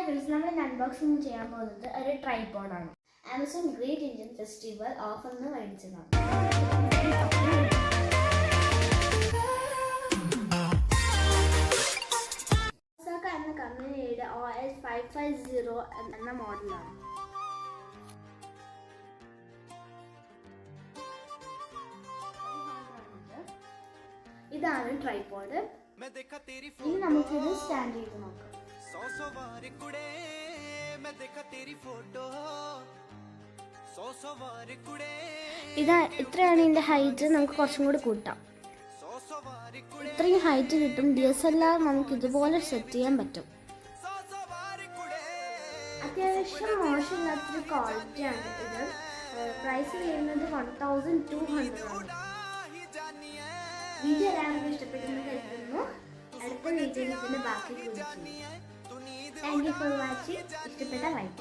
Friends, നമ്മൾ unboxing ചെയ്യാൻ പോകുന്നത് ഒരു ട്രൈപോഡാണ്. ആമസോൺ ഗ്രേറ്റ് ഇന്ത്യൻ ഫെസ്റ്റിവൽ ഓഫറിന് മേടിച്ചതാണ്. ഒസാക്ക എന്ന കമ്പനിയുടെ OS550 എന്ന മോഡലാണ്. ഇതാണ് ട്രൈപോഡ്. ഇനി നമുക്കിത് സ്റ്റാൻഡ് ചെയ്ത് നോക്കാം. ഇത്രയാണ് ഇതിന്റെ ഹൈറ്റ്. നമുക്ക് കുറച്ചും കൂടി കൂട്ടാം. ഇത്രയും ഹൈറ്റ് കിട്ടും. DSLR നമുക്ക് ഇതുപോലെ സെറ്റ് ചെയ്യാൻ പറ്റും. അത്യാവശ്യം മോശമില്ലാത്തൊരു ക്വാളിറ്റിയാണ് ഇത്. പ്രൈസ് വരുന്നത് 1200 ആണ്. വീഡിയോ എല്ലാവർക്കും ഇഷ്ടപ്പെട്ടെന്ന് കരുതുന്നു. അടുത്ത വീഡിയോയിൽ ഇതിന്റെ ബാക്കി കുറിച്ചു. Thank you for watching. ഇഷ്ടപ്പെട്ട ലൈക്ക്.